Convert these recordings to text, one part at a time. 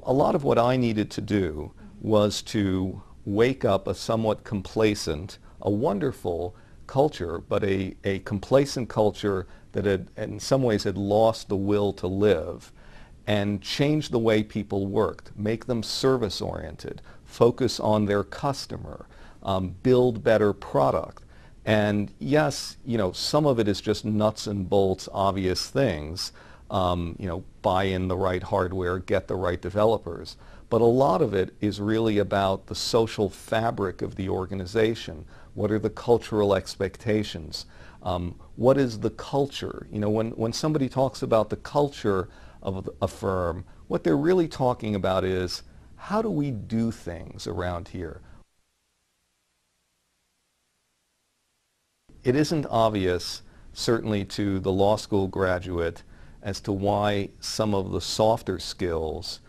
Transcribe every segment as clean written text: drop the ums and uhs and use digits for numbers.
A lot of what I needed to do was to wake up a somewhat complacent, a wonderful culture, but a complacent culture that had, in some ways, had lost the will to live, and change the way people worked, make them service-oriented, focus on their customer, build better product. And yes, some of it is just nuts and bolts, obvious things. Buy in the right hardware, get the right developers. But a lot of it is really about the social fabric of the organization. What are the cultural expectations? What is the culture? When somebody talks about the culture of a firm, what they're really talking about is, how do we do things around here? It isn't obvious, certainly to the law school graduate, as to why some of the softer skills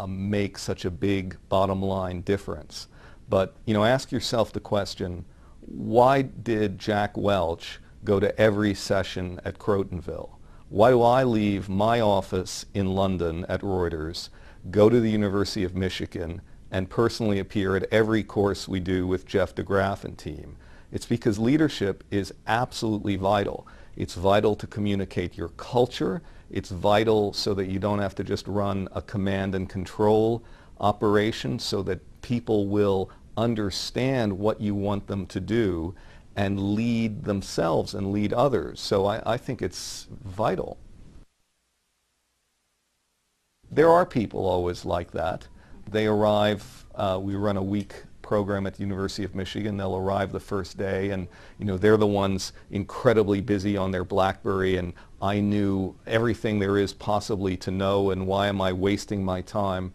make such a big bottom line difference. But ask yourself the question, why did Jack Welch go to every session at Crotonville? Why do I leave my office in London at Reuters, go to the University of Michigan, and personally appear at every course we do with Jeff DeGraff and team? It's because leadership is absolutely vital. It's vital to communicate your culture. It's vital so that you don't have to just run a command and control operation, so that people will understand what you want them to do and lead themselves and lead others. So I think it's vital. There are people always like that. They arrive, we run a week program at the University of Michigan. They'll arrive the first day, and they're the ones incredibly busy on their BlackBerry, and I knew everything there is possibly to know, and why am I wasting my time?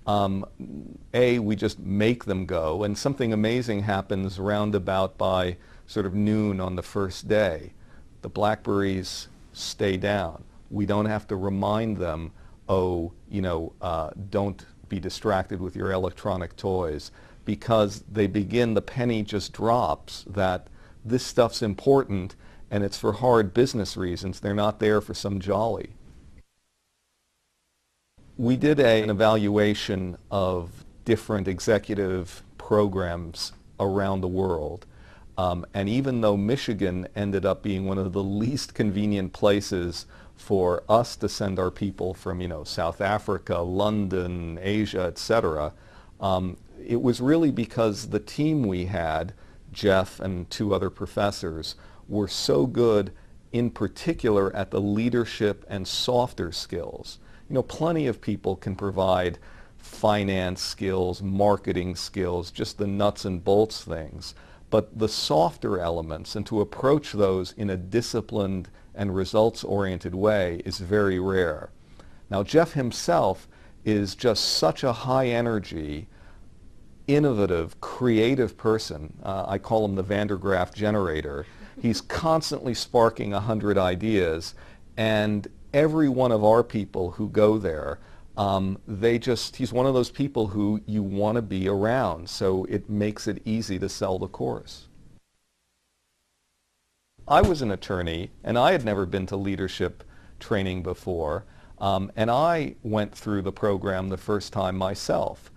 We just make them go, and something amazing happens roundabout by sort of noon on the first day. The BlackBerries stay down. We don't have to remind them, don't be distracted with your electronic toys, because they begin, the penny just drops that this stuff's important and it's for hard business reasons. They're not there for some jolly. We did an evaluation of different executive programs around the world. And even though Michigan ended up being one of the least convenient places for us to send our people from, South Africa, London, Asia, etc., it was really because the team we had, Jeff and two other professors, were so good in particular at the leadership and softer skills. Plenty of people can provide finance skills, marketing skills, just the nuts and bolts things. But the softer elements, and to approach those in a disciplined and results-oriented way, is very rare. Now, Jeff himself is just such a high-energy, innovative, creative person. I call him the Van der Graaf generator. He's constantly sparking 100 ideas, and every one of our people who go there, he's one of those people who you want to be around, so it makes it easy to sell the course. I was an attorney, and I had never been to leadership training before, and I went through the program the first time myself.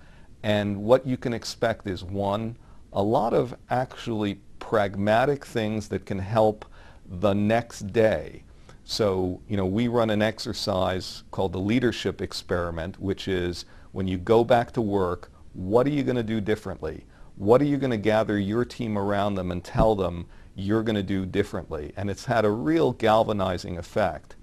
And what you can expect is, one, a lot of actually pragmatic things that can help the next day. So, we run an exercise called the leadership experiment, which is when you go back to work, what are you going to do differently? What are you going to gather your team around them and tell them you're going to do differently? And it's had a real galvanizing effect.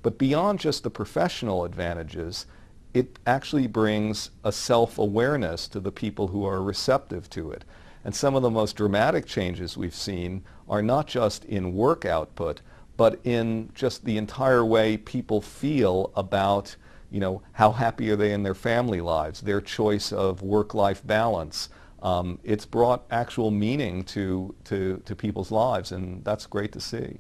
But beyond just the professional advantages, it actually brings a self-awareness to the people who are receptive to it. And some of the most dramatic changes we've seen are not just in work output, but in just the entire way people feel about, how happy are they in their family lives, their choice of work-life balance. It's brought actual meaning to people's lives, and that's great to see.